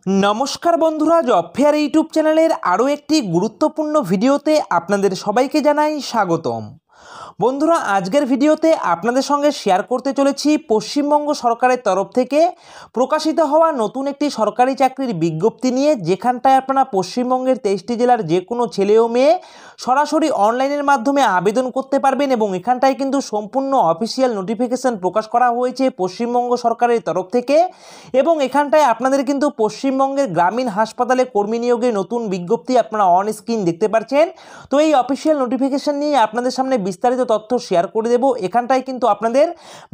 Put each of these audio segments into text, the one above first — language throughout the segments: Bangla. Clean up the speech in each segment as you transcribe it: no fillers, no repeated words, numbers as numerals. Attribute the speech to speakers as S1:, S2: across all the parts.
S1: नमस्कार बंधुरा जब फेयर यूट्यूब चैनल आरो एकटी गुरुत्वपूर्ण भिडियोते आपनादेर सबाइके जानाई स्वागतम। बंधुरा आजकेर भिडियोते आपनादेर संगे शेयर करते चलेछि पश्चिमबंग सरकारेर तरफ थेके प्रकाशित हवा नतून एकटी सरकारी चाकरिर विज्ञप्ति निये, जेखानटाय आपनारा पश्चिमबंगेर 23टी जेलार जे कोनो छेले ओ मेये सरासरि अनलाइनेर माध्यमे आवेदन करते पारबेन एबं एखानटाय किन्तु सम्पूर्ण अफिशियल नोटिफिकेशन प्रकाश करा हयेछे पश्चिमबंग सरकारेर तरफ थेके एबं एखानटाय आपनादेर किन्तु पश्चिमबंगेर ग्रामीण हासपाताले कर्मी नियोगेर नतून विज्ञप्ति आपनारा अन स्क्रिन देखते पाচ্ছেন। तो এই অফিশিয়াল নোটিফিকেশন নিয়ে আপনাদের সামনে বিস্তারিত তথ্য শেয়ার করে দেব। এখানটায় কিন্তু আপনাদের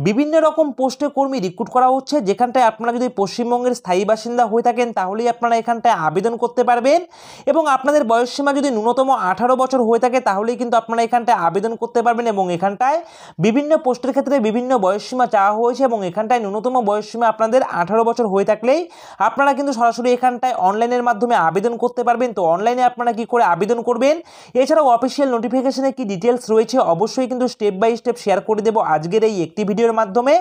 S1: বিভিন্ন রকম পোস্টে কর্মী রিক্রুট করা হচ্ছে, যেখানটায় আপনারা যদি পশ্চিমবঙ্গের স্থায়ী বাসিন্দা হয়ে থাকেন তাহলেই আপনারা এখানটায় আবেদন করতে পারবেন এবং আপনাদের বয়সসীমা যদি ন্যূনতম 18 বছর হয়ে থাকে তাহলেই কিন্তু আপনারা এখানটায় আবেদন করতে পারবেন এবং এখানটায় বিভিন্ন পোস্টের ক্ষেত্রে বিভিন্ন বয়সসীমা চাওয়া হয়েছে এবং এখানটায় ন্যূনতম বয়সসীমা আপনাদের 18 বছর হয়ে থাকলেই আপনারা কিন্তু সরাসরি এখানটায় অনলাইনের মাধ্যমে আবেদন করতে পারবেন। তো অনলাইনে আপনারা কি করে আবেদন করবেন, এছাড়াও অফিশিয়াল নোটিফিকেশনে কি ডিটেইলস রয়েছে অবশ্যই কিন্তু স্টেপ বাই স্টেপ শেয়ার করে দেব আজকের এই একটি ভিডিওর মাধ্যমে।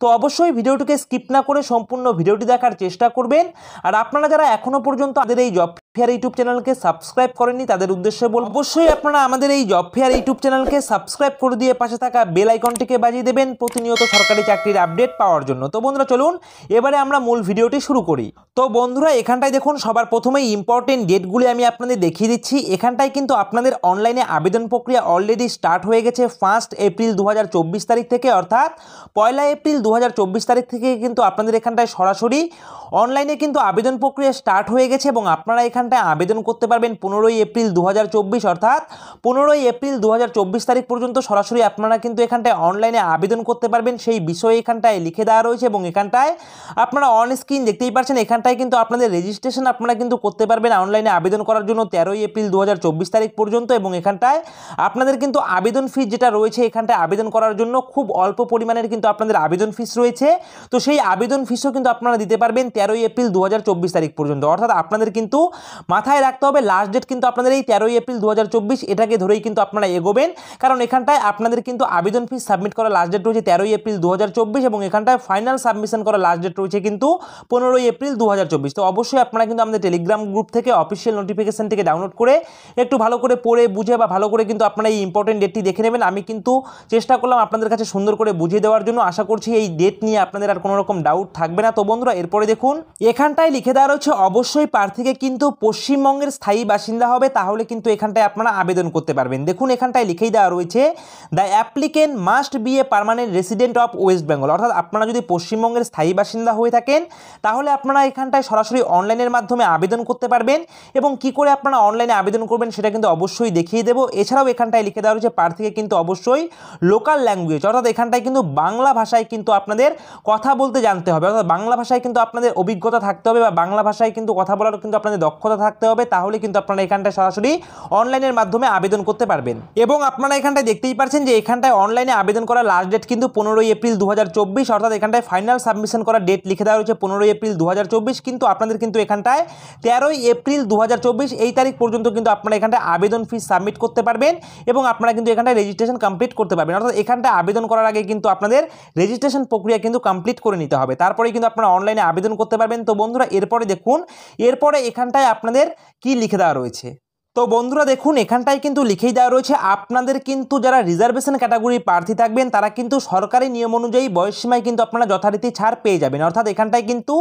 S1: তো অবশ্যই ভিডিওটিকে স্কিপ না করে সম্পূর্ণ ভিডিওটি দেখার চেষ্টা করবেন। আর আপনারা যারা এখনো পর্যন্ত আমাদের এই জব ফেয়ার ইউটিউব চ্যানেলকে সাবস্ক্রাইব করেননি তাদের উদ্দেশ্যে বলবো অবশ্যই আপনারা আমাদের এই জব ফেয়ার ইউটিউব চ্যানেলকে সাবস্ক্রাইব করে দিয়ে পাশে থাকা বেল আইকনটিকে বাজিয়ে দেবেন প্রতিনিয়ত সরকারি চাকরির আপডেট পাওয়ার জন্য। তো বন্ধুরা চলুন এবারে আমরা মূল ভিডিওটি শুরু করি। তো বন্ধুরা এখানটায় দেখুন সবার প্রথমেই ইম্পর্টেন্ট ডেটগুলি আমি আপনাদের দেখিয়ে দিচ্ছি। এখানটায় কিন্তু আপনাদের অনলাইনে আবেদন প্রক্রিয়া অলরেডি স্টার্ট হয়ে গেছে 1 এপ্রিল 2024 তারিখ থেকে, অর্থাৎ 1 এপ্রিল 2024 তারিখ থেকে কিন্তু আপনাদের এখানটায় সরাসরি অনলাইনে কিন্তু আবেদন প্রক্রিয়া স্টার্ট হয়ে গেছে এবং আপনারা এখানটায় আবেদন করতে পারবেন 15 এপ্রিল 2024, অর্থাৎ 15 এপ্রিল 2024 তারিখ পর্যন্ত সরাসরি আপনারা কিন্তু এখানটায় অনলাইনে আবেদন করতে পারবেন। সেই বিষয়ে এখানটায় লিখে দেওয়া রয়েছে এবং এখানটায় আপনারা অন স্ক্রিন দেখতেই পাচ্ছেন। এখানটায় কিন্তু আপনাদের রেজিস্ট্রেশন আপনারা কিন্তু করতে পারবেন অনলাইনে আবেদন করার জন্য 13 এপ্রিল 2024 তারিখ পর্যন্ত এবং এখানটায় আপনাদের কিন্তু আবেদন ফিস যেটা রয়েছে এখানটায় আবেদন করার জন্য খুব অল্প পরিমাণের কিন্তু আপনাদের আবেদন ফিস রয়েছে। তো সেই আবেদন ফিসও কিন্তু আপনারা দিতে পারবেন 13 এপ্রিল 2024 তারিখ পর্যন্ত, অর্থাৎ আপনাদের কিন্তু মাথায় রাখতে হবে লাস্ট ডেট কিন্তু আপনাদের এই 13 এপ্রিল 2024 এটাকে ধরেই কিন্তু আপনারা এগোবেন, কারণ এখানটায় আপনাদের কিন্তু আবেদন ফিস সাবমিট করার লাস্ট ডেট রয়েছে 13 এপ্রিল 2024 এবং এখানটায় ফাইনাল সাবমিশন করার লাস্ট ডেট রয়েছে কিন্তু 15 এপ্রিল 2024। তো অবশ্যই আপনারা কিন্তু আমাদের টেলিগ্রাম গ্রুপ থেকে অফিশিয়াল নোটিফিকেশন থেকে ডাউনলোড করে একটু ভালো করে পড়ে বুঝে বা ভালো করে কিন্তু আপনারা এই ইম্পর্টেন্ট ডেটটি দেখে নেবেন। আমি কিন্তু চেষ্টা করলাম আপনাদের কাছে সুন্দর করে বুঝিয়ে দেওয়ার জন্য, আশা করছি এই ডেট নিয়ে আপনাদের আর কোনো রকম ডাউট থাকবে না। তো বন্ধুরা এরপরে দেখুন এখানটায় লিখে দেওয়া রয়েছে অবশ্যই প্রার্থীকে কিন্তু পশ্চিমবঙ্গের স্থায়ী বাসিন্দা হবে, তাহলে কিন্তু এখানটায় আপনারা আবেদন করতে পারবেন। দেখুন এখানটায় লিখেই দেওয়া রয়েছে the applicant must B a permanent resident of West Bengal, অর্থাৎ আপনারা যদি পশ্চিমবঙ্গের স্থায়ী বাসিন্দা হয়ে থাকেন তাহলে আপনারা এখানটায় সরাসরি অনলাইনের মাধ্যমে আবেদন করতে পারবেন এবং কি করে আপনারা অনলাইনে আবেদন করবেন সেটা কিন্তু অবশ্যই দেখিয়ে দেবো। এছাড়াও এখানটায় লিখে দেওয়া রয়েছে প্রার্থীকে কিন্তু অবশ্যই লোকাল ল্যাঙ্গুয়েজ, অর্থাৎ এখানটায় কিন্তু বাংলা ভাষায় কিন্তু আপনাদের কথা বলতে জানতে হবে, অর্থাৎ বাংলা ভাষায় কিন্তু আপনাদের অভিজ্ঞতা থাকতে হবে বা বাংলা ভাষায় কিন্তু কথা বলার কিন্তু আপনাদের দক্ষতা থাকতে হবে, তাহলে কিন্তু আপনারা এখানটায় সরাসরি অনলাইনের মাধ্যমে আবেদন করতে পারবেন। এবং আপনারা এখানটায় দেখতেই পাচ্ছেন যে এখানটায় অনলাইনে আবেদন করার লাস্ট ডেট কিন্তু 15 এপ্রিল 2024, অর্থাৎ এখানটায় ফাইনাল সাবমিশন করার ডেট লিখে দেওয়া রয়েছে 15 এপ্রিল 2024, কিন্তু আপনাদের কিন্তু এখানটায় 13 এপ্রিল 2024 এই তারিখ পর্যন্ত কিন্তু আপনারা এখানটায় আবেদন ফিস সাবমিট করতে পারবেন এবং আপনারা কিন্তু এখানটায় রেজিস্ট্রেশন কমপ্লিট করতে পারবেন, অর্থাৎ এখানটায় আবেদন করার আগে কিন্তু আপনাদের রেজিস্ট্রেশন প্রক্রিয়া কিন্তু কমপ্লিট করে নিতে হবে, তারপরে কিন্তু আপনারা অনলাইনে আবেদন করতে পারবেন। তো বন্ধুরা এরপরে দেখুন এরপরে এখানটায় আপনাদের কি লিখে দেওয়া রয়েছে। তো বন্ধুরা দেখুন এখানটায় কিন্তু লিখেই দেওয়া রয়েছে আপনাদের কিন্তু যারা রিজার্ভেশন ক্যাটাগরি প্রার্থী থাকবেন তারা কিন্তু সরকারি নিয়ম অনুযায়ী বয়সসীমায় কিন্তু আপনারা যথারীতি ছাড় পেয়ে যাবেন, অর্থাৎ এখানটায় কিন্তু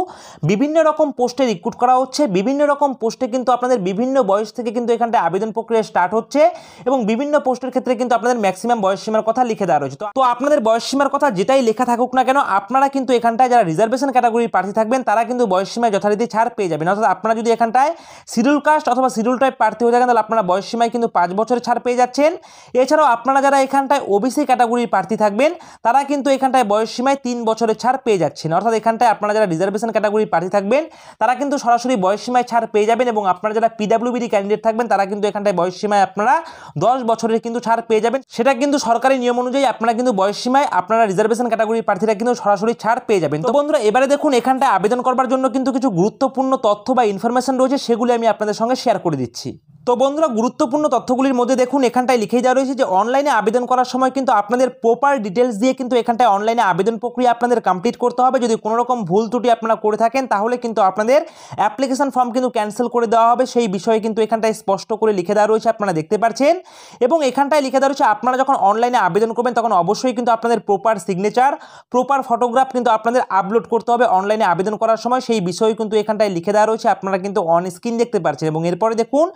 S1: বিভিন্ন রকম পোস্টে রিক্রুট করা হচ্ছে, বিভিন্ন রকম পোস্টে কিন্তু আপনাদের বিভিন্ন বয়স থেকে কিন্তু এখানটায় আবেদন প্রক্রিয়া স্টার্ট হচ্ছে এবং বিভিন্ন পোস্টের ক্ষেত্রে কিন্তু আপনাদের ম্যাক্সিমাম বয়সসীমার কথা লিখে দেওয়া রয়েছে। তো আপনাদের বয়সসীমার কথা যেটাই লেখা থাকুক না কেন আপনারা কিন্তু এখানটায় যারা রিজার্ভেশন ক্যাটাগরির প্রার্থী থাকবেন তারা কিন্তু বয়সসীমায় যথারীতি ছাড় পেয়ে যাবেন, অর্থাৎ আপনারা যদি এখানটায় শিডিউল কাস্ট অথবা শিডিউল টাইপ প্রার্থী হয়ে থাকেন তাহলে আপনারা বয়সসীমায় কিন্তু 5 বছরের ছাড় পেয়ে যাচ্ছেন। এছাড়াও আপনারা যারা এখানটায় ওবিসি ক্যাটাগরির প্রার্থী থাকবেন তারা কিন্তু এখানটায় বয়সসীমায় 3 বছরের ছাড় পেয়ে যাচ্ছেন, অর্থাৎ এখানটায় আপনারা যারা রিজার্ভেশন ক্যাটাগরির প্রার্থী থাকবেন তারা কিন্তু সরাসরি বয়সসীমায় ছাড় পেয়ে যাবেন এবং আপনারা যারা পিডব্লিউবিডি ক্যান্ডিডেট থাকবেন তারা কিন্তু এখানটায় বয়সসীমায় আপনারা 10 বছরের কিন্তু ছাড় পেয়ে যাবেন, সেটা কিন্তু সরকারি নিয়ম অনুযায়ী আপনারা কিন্তু বয়সসীমায় আপনারা রিজার্ভেশন ক্যাটাগরির প্রার্থীরা কিন্তু সরাসরি ছাড় পেয়ে যাবেন। তো বন্ধুরা এবারে দেখুন এখানটায় আবেদন করবার জন্য কিন্তু কিছু গুরুত্বপূর্ণ তথ্য বা ইনফরমেশন রয়েছে, সেগুলি আমি আপনাদের সঙ্গে শেয়ার করে দিচ্ছি। তো বন্ধুরা গুরুত্বপূর্ণ তথ্যগুলির মধ্যে দেখুন এখানটায় লিখে দেওয়া রয়েছে যে অনলাইনে আবেদন করার সময় কিন্তু আপনাদের প্রপার ডিটেলস দিয়ে কিন্তু এখানটায় অনলাইনে আবেদন প্রক্রিয়া আপনাদের কমপ্লিট করতে হবে। যদি কোনো রকম ভুল ত্রুটি আপনারা করে থাকেন তাহলে কিন্তু আপনাদের অ্যাপ্লিকেশন ফর্ম কিন্তু ক্যান্সেল করে দেওয়া হবে, সেই বিষয়ে কিন্তু এখানটায় স্পষ্ট করে লিখে দেওয়া রয়েছে, আপনারা দেখতে পাচ্ছেন। এবং এখানটায় লিখে দেওয়া রয়েছে আপনারা যখন অনলাইনে আবেদন করবেন তখন অবশ্যই কিন্তু আপনাদের প্রপার সিগনেচার, প্রপার ফটোগ্রাফ কিন্তু আপনাদের আপলোড করতে হবে অনলাইনে আবেদন করার সময়, সেই বিষয়ে কিন্তু এখানটায় লিখে দেওয়া রয়েছে, আপনারা কিন্তু অন স্ক্রিন দেখতে পাচ্ছেন। এবং এরপরে দেখুন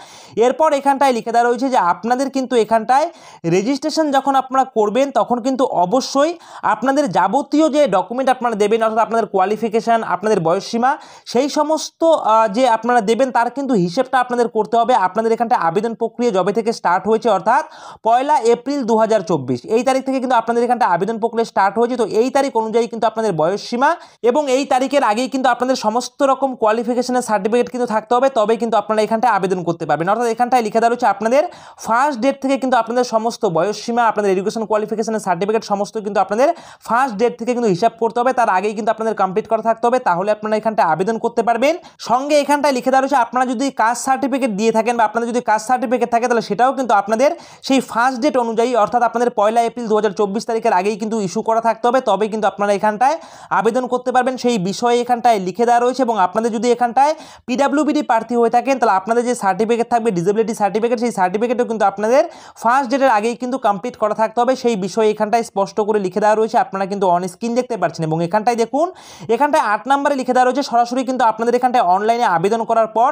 S1: এরপর এখানটায় লিখে দেওয়া রয়েছে যে আপনাদের কিন্তু এখানটায় রেজিস্ট্রেশন যখন আপনারা করবেন তখন কিন্তু অবশ্যই আপনাদের যাবতীয় যে ডকুমেন্ট আপনারা দেবেন, অর্থাৎ আপনাদের কোয়ালিফিকেশান, আপনাদের বয়সসীমা, সেই সমস্ত যে আপনারা দেবেন তার কিন্তু হিসেবটা আপনাদের করতে হবে। আপনাদের এখানটায় আবেদন প্রক্রিয়া যবে থেকে স্টার্ট হয়েছে অর্থাৎ 1 এপ্রিল 2024 এই তারিখ থেকে কিন্তু আপনাদের এখানটায় আবেদন প্রক্রিয়া স্টার্ট হয়েছে। তো এই তারিখ অনুযায়ী কিন্তু আপনাদের বয়সসীমা এবং এই তারিখের আগেই কিন্তু আপনাদের সমস্ত রকম কোয়ালিফিকেশনের সার্টিফিকেট কিন্তু থাকতে হবে, তবেই কিন্তু আপনারা এখানটায় আবেদন করতে পারবেন। অর্থাৎ এখানটায় লিখে দেওয়া রয়েছে আপনাদের ফার্স্ট ডেট থেকে কিন্তু আপনাদের সমস্ত বয়সসীমা, আপনাদের এডুকেশন কোয়ালিফিকেশনের সার্টিফিকেট সমস্ত কিন্তু আপনাদের ফার্স্ট ডেট থেকে কিন্তু হিসাব করতে হবে, তার আগেই কিন্তু আপনাদের কমপ্লিট করা থাকতে হবে, তাহলে আপনারা এখানটায় আবেদন করতে পারবেন। সঙ্গে এখানটায় লিখে দেওয়া রয়েছে আপনারা যদি কাস্ট সার্টিফিকেট দিয়ে থাকেন বা আপনাদের যদি কাস্ট সার্টিফিকেট থাকে তাহলে সেটাও কিন্তু আপনাদের সেই ফার্স্ট ডেট অনুযায়ী অর্থাৎ আপনাদের 1 এপ্রিল 2024 তারিখের আগেই কিন্তু ইস্যু করা থাকতে হবে, তবেই কিন্তু আপনারা এখানটায় আবেদন করতে পারবেন, সেই বিষয়ে এখানটায় লিখে দেওয়া রয়েছে। এবং আপনাদের যদি এখানটায় পিডাব্লিউবিডি প্রার্থী হয়ে থাকেন তাহলে আপনাদের যে সার্টিফিকেট থাকবে ডিসেবিলিটি সার্টিফিকেট, সেই সার্টিফিকেটও কিন্তু আপনাদের ফার্স্ট ডেটের আগেই কিন্তু কমপ্লিট করা থাকতে হবে, সেই বিষয়ে এখানটায় স্পষ্ট করে লিখে দেওয়া রয়েছে, আপনারা কিন্তু অন স্ক্রিন দেখতে পাচ্ছেন। এবং এখানটায় দেখুন এখানটায় 8 নম্বরে লিখে দেওয়া রয়েছে সরাসরি কিন্তু আপনাদের এখানটায় অনলাইনে আবেদন করার পর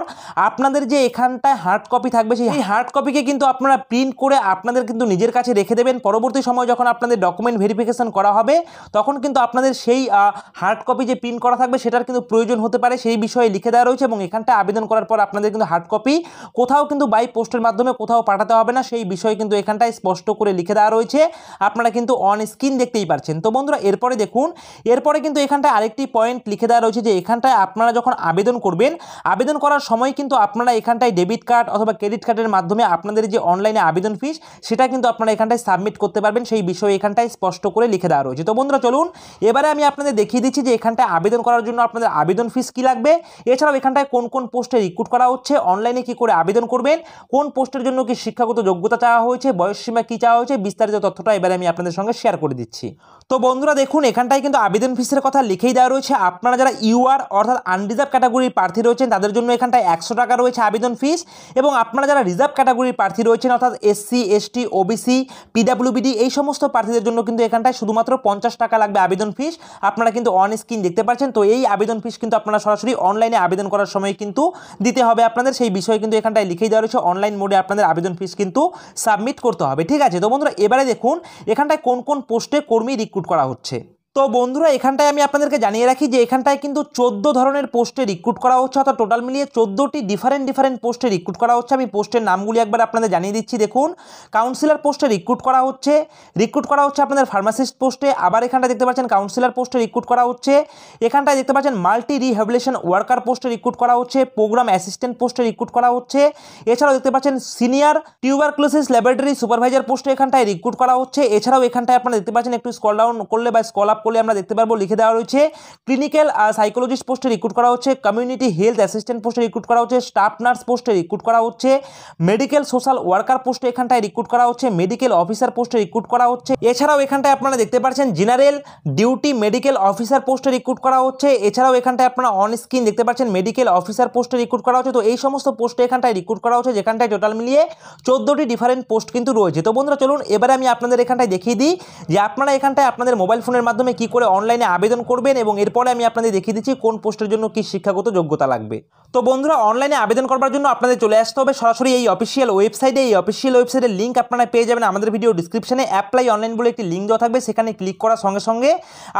S1: আপনাদের যে এখানটায় হার্ড কপি থাকবে সেই হার্ড কপিকে কিন্তু আপনারা প্রিন্ট করে আপনাদের কিন্তু নিজের কাছে রেখে দেবেন। পরবর্তী সময় যখন আপনাদের ডকুমেন্ট ভেরিফিকেশন করা হবে তখন কিন্তু আপনাদের সেই হার্ড কপি যে প্রিন্ট করা থাকবে সেটার কিন্তু প্রয়োজন হতে পারে, সেই বিষয়ে লিখে দেওয়া রয়েছে। এবং এখানটায় আবেদন করার পর আপনাদের কিন্তু হার্ড কপি কোথাও কিন্তু বাই পোস্টের মাধ্যমে কোথাও পাঠাতে হবে না, সেই বিষয়ে কিন্তু এখানটায় স্পষ্ট করে লিখে দেওয়া রয়েছে, আপনারা কিন্তু অন স্ক্রিন দেখতেই পাচ্ছেন। তো বন্ধুরা এরপরে দেখুন এরপরে কিন্তু এখানটায় আরেকটি পয়েন্ট লিখে দেওয়া রয়েছে যে এখানটায় আপনারা যখন আবেদন করবেন আবেদন করার সময় কিন্তু আপনারা এখানটায় ডেবিট কার্ড অথবা ক্রেডিট কার্ডের মাধ্যমে আপনাদের যে অনলাইনে আবেদন ফিস সেটা কিন্তু আপনারা এখানটায় সাবমিট করতে পারবেন, সেই বিষয়ে এখানটায় স্পষ্ট করে লিখে দেওয়া রয়েছে। তো বন্ধুরা চলুন এবারে আমি আপনাদের দেখিয়ে দিচ্ছি যে এখানটায় আবেদন করার জন্য আপনাদের আবেদন ফিস কি লাগবে, এছাড়াও এখানটায় কোন কোন পোস্টে রিক্রুট করা হচ্ছে, অনলাইনে কি করে আবেদন করবেন, কোন পোস্টের জন্য কি শিক্ষাগত যোগ্যতা চাওয়া হয়েছে, বয়সসীমা কি চাওয়া হয়েছে, বিস্তারিত তথ্যটা এবারে আমি আপনাদের সঙ্গে শেয়ার করে দিচ্ছি। তো বন্ধুরা দেখুন এখানটায় কিন্তু আবেদন ফিসের কথা লিখেই দেওয়া রয়েছে। আপনারা যারা ইউআর অর্থাৎ আনরিজার্ভ ক্যাটাগরির প্রার্থী রয়েছেন তাদের জন্য এখানটায় 100 টাকা রয়েছে আবেদন ফিস, এবং আপনারা যারা রিজার্ভ ক্যাটাগরির প্রার্থী রয়েছেন অর্থাৎ এসসি, এসটি, ওবিসি, পিডাব্লিউবিডি এই সমস্ত প্রার্থীদের জন্য কিন্তু এখানটায় শুধুমাত্র 50 টাকা লাগবে আবেদন ফিস, আপনারা কিন্তু অন স্ক্রিন দেখতে পাচ্ছেন। তো এই আবেদন ফিস কিন্তু আপনারা সরাসরি অনলাইনে আবেদন করার সময় কিন্তু দিতে হবে আপনাদের, সেই বিষয়ে কিন্তু এখানটায় লিখেই দেওয়া রয়েছে অনলাইন মোডে আপনাদের আবেদন ফিস কিন্তু সাবমিট করতে হবে, ঠিক আছে। তো বন্ধুরা এবারে দেখুন এখানটায় কোন কোন পোস্টে কর্মী রিক্রুট করা হচ্ছে। তো বন্ধুরা এখানটায় আমি আপনাদেরকে জানিয়ে রাখি যে এখানটায় কিন্তু 14 ধরনের পোস্টে রিক্রুট করা হচ্ছে, অর্থাৎ টোটাল মিলিয়ে 14টি ডিফারেন্ট পোস্টে রিক্রুট করা হচ্ছে। আমি পোস্টের নামগুলি একবার আপনাদের জানিয়ে দিচ্ছি। দেখুন কাউন্সিলর পোস্টে রিক্রুট করা হচ্ছে আপনাদের ফার্মাসিস্ট পোস্টে, আবার এখানটায় দেখতে পাচ্ছেন কাউন্সিলর পোস্টে রিক্রুট করা হচ্ছে, এখানটায় দেখতে পাচ্ছেন মাল্টি রিহ্যাবিলিটেশন ওয়ার্কার পোস্টে রিক্রুট করা হচ্ছে, প্রোগ্রাম অ্যাসিস্ট্যান্ট পোস্টে রিক্রুট করা হচ্ছে, এছাড়াও দেখতে পাচ্ছেন সিনিয়র টিউবারকুলোসিস ল্যাবরেটরি সুপারভাইজার পোস্টে এখানটায় রিক্রুট করা হচ্ছে। এছাড়াও এখানটায় আপনারা দেখতে পাচ্ছেন একটু স্ক্রল ডাউন করলে বা স্ক্রল আপ করলে আমরা দেখতে পারবো লিখে দেওয়া রয়েছে ক্লিনিক্যাল সাইকোলজিস্ট পোস্টে রিক্রুট করা হচ্ছে, কমিউনিটি হেলথ অ্যাসিস্ট্যান্ট পোস্টে রিক্রুট করা হচ্ছে, স্টাফ নার্স পোস্টে রিক্রুট করা হচ্ছে, মেডিকেল সোশ্যাল ওয়ার্কার পোস্টে এখানটায় রিক্রুট করা হচ্ছে, মেডিকেল অফিসার পোস্টে রিক্রুট করা হচ্ছে। এছাড়াও এখানটায় আপনারা দেখতে পাচ্ছেন জেনারেল ডিউটি মেডিকেল অফিসার পোস্টে রিক্রুট করা হচ্ছে। এছাড়াও এখানটায় আপনারা অন স্ক্রিন দেখতে পাচ্ছেন মেডিকেল অফিসার পোস্টে রিক্রুট করা হচ্ছে। তো এই সমস্ত পোস্টে এখানটায় রিক্রুট করা হচ্ছে, যেখানটায় টোটাল মিলিয়ে 14টি ডিফারেন্ট পোস্ট কিন্তু রয়েছে। তো বন্ধুরা চলুন এবারে আমি আপনাদের এখানটায় দেখিয়ে দিই যে আপনারা এখানটায় আপনাদের মোবাইল ফোনের মাধ্যমে কি করে অনলাইনে আবেদন করবেন, এবং এরপরে আমি আপনাদের দেখিয়ে দিচ্ছি কোন পোস্টের জন্য কি শিক্ষাগত যোগ্যতা লাগবে। তো বন্ধুরা অনলাইনে আবেদন করার জন্য আপনাদের চলে আসতে হবে সরাসরি এই অফিসিয়াল ওয়েবসাইটে। এই অফিসিয়াল ওয়েবসাইটের লিঙ্ক আপনারা পেয়ে যাবেন আমাদের ভিডিও ডিসক্রিপশনে। অ্যাপ্লাই অনলাইন বলে একটি লিঙ্ক দেওয়া থাকবে, সেখানে ক্লিক করার সঙ্গে সঙ্গে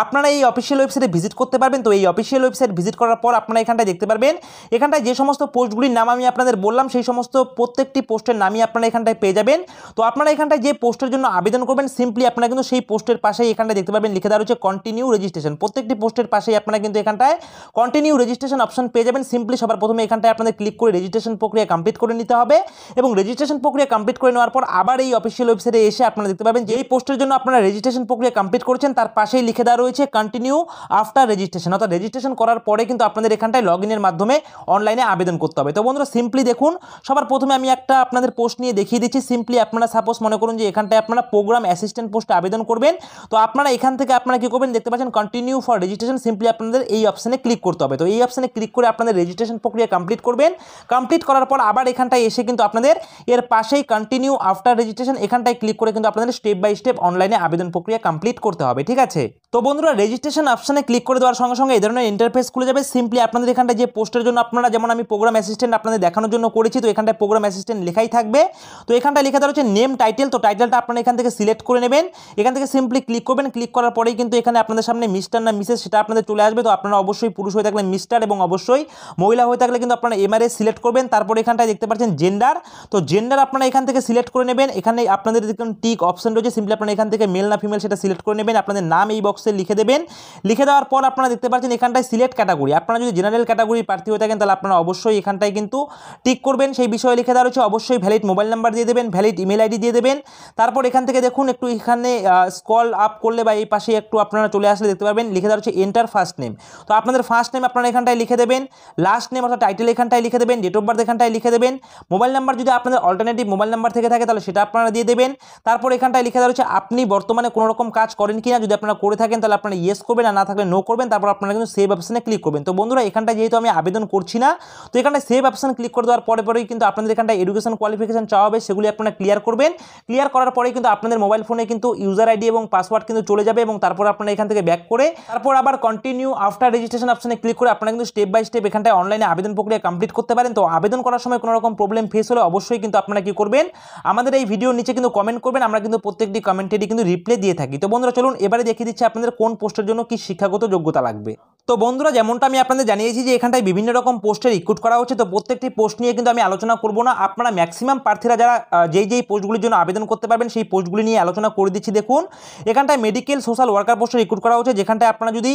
S1: আপনারা এই অফিসিয়াল ওয়েবসাইটে ভিজিট করতে পারবেন। তো এই অফিসিয়াল ওয়েবসাইট ভিজিট করার পর আপনারা এখানটায় দেখতে পারবেন এখানটায় যে সমস্ত পোস্টগুলির নাম আমি আপনাদের বললাম সেই সমস্ত প্রত্যেকটি পোস্টের নামই আপনারা এখানটায় পেয়ে যাবেন। তো আপনারা এখানটায় যে পোস্টের জন্য আবেদন করবেন সিম্পলি আপনারা কিন্তু সেই পোস্টের পাশেই এখানটায় দেখতে পারবেন লিখে দেওয়া রয়েছে কন্টিনিউ রেজিস্ট্রেশন। প্রত্যেকটি পোস্টের পাশেই আপনারা কিন্তু এখানটায় কন্টিনিউ রেজিস্ট্রেশন অপশন পেয়ে যাবেন। সিম্পলি সবার প্রথমে এখানটায় আপনাদের ক্লিক করে রেজিস্ট্রেশন প্রক্রিয়া কমপ্লিট করে নিতে হবে এবং রেজিস্ট্রেশন প্রক্রিয়া কমপ্লিট করে নেওয়ার পর আবার এই অফিসিয়াল ওয়েবসাইটে এসে আপনারা দেখতে পাবেন যে এই পোস্টের জন্য আপনারা রেজিস্ট্রেশন প্রক্রিয়া কমপ্লিট করেছেন তার পাশেই লিখে দেওয়া রয়েছে কন্টিনিউ আফটার রেজিস্ট্রেশন, অর্থাৎ রেজিস্ট্রেশন করার পরে কিন্তু আপনাদের এখানটায় লগ ইনের মাধ্যমে অনলাইনে আবেদন করতে হবে। তো বন্ধুরা সিম্পলি দেখুন, সবার প্রথমে আমি একটা আপনাদের পোস্ট নিয়ে দেখিয়ে দিচ্ছি। সিম্পলি আপনারা সাপোজ মনে করুন যে এখানটায় আপনারা প্রোগ্রাম অ্যাসিস্ট্যান্ট পোস্টে আবেদন করবেন। তো আপনারা এখান থেকে আপনারা কি করবেন, দেখতে পাচ্ছেন কন্টিনিউ ফর রেজিস্ট্রেশন, সিম্পলি আপনাদের এই অপশনে ক্লিক করতে হবে। তো এই অপশনে ক্লিক করে আপনাদের রেজিস্ট্রেশন প্রক্রিয়া কমপ্লিট করবেন। কমপ্লিট করার পর আবার এখানটায় এসে কিন্তু আপনাদের এর পাশেই কন্টিনিউ আফটার রেজিস্ট্রেশন এখানটায় ক্লিক করে কিন্তু আপনাদের স্টেপ বাই স্টেপ অনলাইনে আবেদন প্রক্রিয়া কমপ্লিট করতে হবে। ঠিক আছে, তো বন্ধুরা রেজিস্ট্রেশন অপশনে ক্লিক করে দেওয়ার সঙ্গে সঙ্গে এই ধরনের ইন্টারফেস খুলে যাবে। সিম্পলি আপনাদের এখানটায় যে পোস্টের জন্য আপনারা, যেমন আমি প্রোগ্রাম অ্যাসিস্ট্যান্ট আপনাদের দেখানোর জন্য করেছি, তো এখানটায় প্রোগ্রাম অ্যাসিস্ট্যান্ট লেখাই থাকবে। তো এখানটায় লেখা দেওয়া হচ্ছে নেম টাইটেল, তো টাইটেলটা আপনারা এখান থেকে সিলেক্ট করে নেবেন। এখান থেকে সিম্পলি ক্লিক করবেন। ক্লিক করার পরেই কিন্তু এখানে আপনাদের সামনে মিস্টার না মিসেস সেটা আপনাদের চলে আসবে। তো আপনারা অবশ্যই পুরুষ হয়ে থাকলে মিস্টার এবং অবশ্যই মহিলা হয়ে থাকলে কিন্তু আপনারা এমআরএস সিলেক্ট করবেন। তারপর এখানটায় দেখতে পাচ্ছেন জেন্ডার, তো জেন্ডার আপনারা এখান থেকে সিলেক্ট করে নেবেন। এখানে আপনাদের দেখুন টিক অপশন রয়েছে, সিম্পলি আপনারা এখান থেকে মেল না ফিমেল সেটা সিলেক্ট করে নেবেন। আপনাদের নাম এই বক্সে লিখে দেবেন। লিখে দেওয়ার পর আপনারা দেখতে পাচ্ছেন এখানটায় সিলেক্ট ক্যাটাগরি, আপনারা যদি জেনারেল ক্যাটাগরির প্রার্থী হয়ে থাকেন তাহলে আপনারা অবশ্যই এখানটায় কিন্তু টিক করবেন। সেই বিষয়ে লিখে দেওয়া রয়েছে। অবশ্যই ভ্যালিড মোবাইল নাম্বার দিয়ে দেবেন, ভ্যালিড ইমেল আইডি দিয়ে দেবেন। তারপর এখান থেকে দেখুন একটু এখানে স্ক্রল আপ করলে বা এই পাশে একটু আপনারা চলে আসলে দেখতে পারবেন লিখে দেওয়া হচ্ছে এন্টার ফার্স্ট নেম। তো আপনাদের ফার্স্ট নেম আপনারা এখানটায় লিখে দেবেন, লাস্ট নেম অর্থাৎ টাইটেল এখানটায় লিখে দেবেন, ডেট অফ বার্থ এখানটায় লিখে দেবেন। মোবাইল নাম্বার যদি আপনাদের অল্টারনেটিভ মোবাইল নাম্বার থেকে থাকে তাহলে সেটা আপনারা দিয়ে দেবেন। তারপর এখানটায় লিখে দেওয়া হচ্ছে আপনি বর্তমানে কোনো রকম কাজ করেন কিনা, যদি আপনারা করে থাকেন তাহলে আপনারা ইয়েস করবেন, আর না থাকলে নো করবেন। তারপর আপনারা কিন্তু সেভ অপশনে ক্লিক করবেন। তো বন্ধুরা এখানটায় যেহেতু আমি আবেদন করছি না, তো এখানটায় সেভ অপশন ক্লিক করে দেওয়ার পরেই কিন্তু আপনাদের এখানটায় এডুকেশন কোয়ালিফিকেশন চাওয়া হবে, সেগুলি আপনারা ক্লিয়ার করবেন। ক্লিয়ার করার পরেই কিন্তু আপনাদের মোবাইল ফোনে কিন্তু ইউজার আইডি এবং পাসওয়ার্ড কিন্তু চলে যাবে এবং তারপর আপনারা এখান থেকে ব্যাক করে তারপর আবার কন্টিনিউ আফটার রেজিস্ট্রেশন অপশনে ক্লিক করে আপনারা কিন্তু স্টেপ বাই স্টেপ এখানটায় অনলাইনে আবেদন প্রক্রিয়া কমপ্লিট করতে পারেন। তো আবেদন করার সময় কোনো রকম প্রবলেম ফেস হলে অবশ্যই কিন্তু আপনারা কি করবেন, আমাদের এই ভিডিওর নিচে কিন্তু কমেন্ট করবেন, আমরা কিন্তু প্রত্যেকটি কমেন্টেরই কিন্তু রিপ্লাই দিয়ে থাকি। তো বন্ধুরা চলুন এবারে দেখিয়ে দিচ্ছি আপনাদের কোন পোস্টের জন্য কি শিক্ষাগত যোগ্যতা লাগবে। তো বন্ধুরা যেমনটা আমি আপনাদের জানিয়েছি যে এখানটায় বিভিন্ন রকম পোস্টে রিক্রুট করা হচ্ছে, তো প্রত্যেকটি পোস্ট নিয়ে কিন্তু আমি আলোচনা করব না। আপনারা ম্যাক্সিমাম প্রার্থীরা যারা যেই পোস্টগুলির জন্য আবেদন করতে পারবেন সেই পোস্টগুলি নিয়ে আলোচনা করে দিচ্ছি। দেখুন এখানটায় মেডিকেল সোশ্যাল ওয়ার্কার পোস্টে রিক্রুট করা হচ্ছে, যেখানটায় আপনারা যদি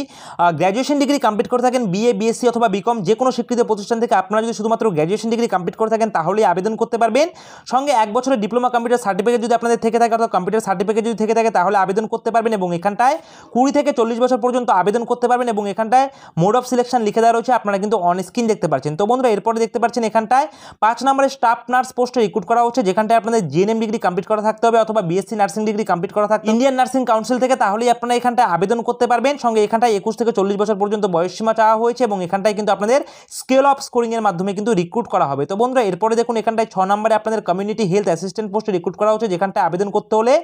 S1: গ্র্যাজুয়েশন ডিগ্রি কমপ্লিট করে থাকেন, বিএ বিএসসি অথবা বিকম যে কোনো স্বীকৃত প্রতিষ্ঠান থেকে আপনারা যদি শুধুমাত্র গ্র্যাজুয়েশন ডিগ্রি কমপ্লিট করে থাকেন তাহলেই আবেদন করতে পারবেন। সঙ্গে 1 বছরের ডিপ্লোমা কম্পিউটার সার্টিফিকেট যদি আপনাদের থেকে থাকে অর্থাৎ কম্পিউটার সার্টিফিকেট যদি থেকে থাকে তাহলে আবেদন করতে পারবেন এবং এখানটায় 20 থেকে 40 বছর পর্যন্ত আবেদন করতে পারবেন এবং এখানটায় মোড অফ সিলেকশন লিখে দেওয়া রয়েছে, আপনারা কিন্তু অন স্ক্রিন দেখতে পাচ্ছেন। তো বন্ধুরা এরপরে দেখতে পাচ্ছেন এখানটায় 5 নম্বরের স্টাফ নার্স পোস্টে রিক্রুট করা হচ্ছে, যেখানটায় আপনাদের জিএনএম ডিগ্রি কমপ্লিট করা থাকতে হবে অথবা বিএসসি নার্সিং ডিগ্রি কমপ্লিট করা থাকতে ইন্ডিয়ান নার্সিং কাউন্সিল থেকে, তাহলেই আপনারা এখানটায় আবেদন করতে পারবেন। সঙ্গে এখানটায় 21 থেকে 40 বছর পর্যন্ত বয়সসীমা চাওয়া হয়েছে এবং এখানটায় কিন্তু আপনাদের স্কেল অফ স্কোরিং এর মাধ্যমে কিন্তু রিক্রুট করা হবে। তো বন্ধুরা এরপরে দেখুন এখানটায় 6 নম্বরে আপনাদের কমিউনিটি হেলথ অ্যাসিস্ট্যান্ট পোস্টে রিক্রুট করা হচ্ছে, যেখানটায় আবেদন করতে হলে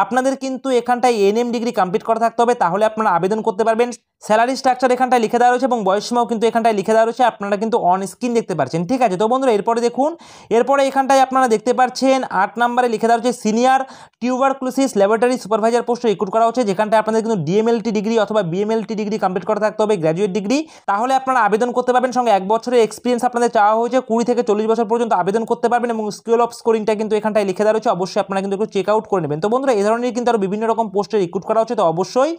S1: আপনাদের কিন্তু এখানটায় এএনএম ডিগ্রি কমপ্লিট করা থাকতে হবে, তাহলে আপনারা আবেদন করতে পারবেন। স্যালারি স্ট্রাকচার এখানটায় লিখে দেওয়া রয়েছে এবং বয়সসীমাও কিন্তু এখানটায় লিখে দেওয়া রয়েছে, আপনারা কিন্তু অন স্ক্রিন দেখতে পাচ্ছেন। ঠিক আছে, তো বন্ধুরা এরপরে দেখুন এরপরে এখানটায় আপনারা দেখতে পাচ্ছেন 8 নম্বরে লিখে দেওয়া রয়েছে সিনিয়র টিউবারকুলোসিস ল্যাবরেটরি সুপারভাইজার পোস্টে রিক্রুট করা হচ্ছে, যেখানটায় আপনাদের কিন্তু ডিএমএলটি ডিগ্রি অথবা বিএমএলটি ডিগ্রি কমপ্লিট করা থাকতে হবে, গ্র্যাজুয়েট ডিগ্রি, তাহলে আপনারা আবেদন করতে পারবেন। সঙ্গে 1 বছরের এক্সপিরিয়েন্স আপনাদের চাওয়া হয়েছে, 20 থেকে 40 বছর পর্যন্ত আবেদন করতে পারবেন এবং স্কেল অফ স্কোরিংটা কিন্তু এখানটায় লিখে দেওয়া রয়েছে, অবশ্যই আপনারা কিন্তু একটু চেক আউট করে নেবেন। তো বন্ধুরা এই ধরনের কিন্তু আরও বিভিন্ন রকম পোস্টে রিক্রুট করা হচ্ছে, তো অবশ্যই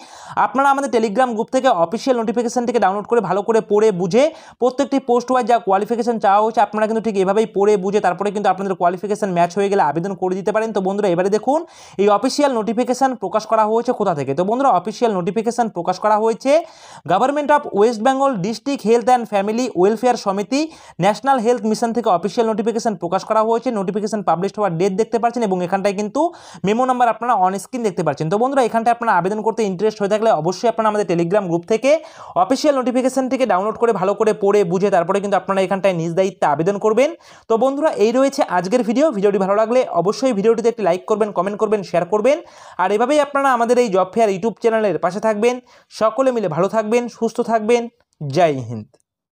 S1: আপনারা আমাদের টেলিগ্রাম গ্রুপ থেকে অফিসিয়াল নোটিফিকেশন থেকে ডাউনলোড করে ভালো করে পড়ে বুঝে প্রত্যেকটি পোস্ট ওয়াইজ যা কোয়ালিফিকেশন চাওয়া হচ্ছে আপনারা কিন্তু ঠিক এভাবেই পড়ে বুঝে তারপরে কিন্তু আপনাদের কোয়ালিফিকেশন ম্যাচ হয়ে গেলে আবেদন করে দিতে পারেন। তো বন্ধুরা এবারে দেখুন এই অফিসিয়াল নোটিফিকেশন প্রকাশ করা হয়েছে কোথা থেকে। তো বন্ধুরা অফিসিয়াল নোটিফিকেশন প্রকাশ করা হয়েছে government of West Bengal district health and family welfare সমিতি ন্যাশনাল হেলথ মিশন থেকে অফিসিয়াল নোটিফিকেশন প্রকাশ করা হয়েছে। নোটিফিকেশন পাবলিশ হওয়ার ডেট দেখতে পাচ্ছেন এবং এখানটায় কিন্তু মেমো নাম্বার আপনারা অন স্ক্রিন দেখতে পাচ্ছেন। তো বন্ধুরা এখানটায় আপনারা আবেদন করতে ইন্টারেস্ট হয়ে থাকলে অবশ্যই আপনারা আমাদের টেলিগ্রাম গ্রুপ থেকে অফিসিয়াল নোটিফিকেশন থেকে ডাউনলোড করে ভালো করে পড়ে বুঝে তারপরে কিন্তু আপনারা এখানটায় নিজ দায়িত্বে আবেদন করবেন। তো বন্ধুরা এই রয়েছে আজকের ভিডিওটি ভালো লাগলে অবশ্যই ভিডিওটিতে একটি লাইক করবেন, কমেন্ট করবেন, শেয়ার করবেন আর এভাবেই আপনারা আমাদের এই জব ফেয়ার ইউটিউব চ্যানেলের পাশে থাকবেন। সকলে মিলে ভালো থাকবেন, সুস্থ থাকবেন। জয় হিন্দ।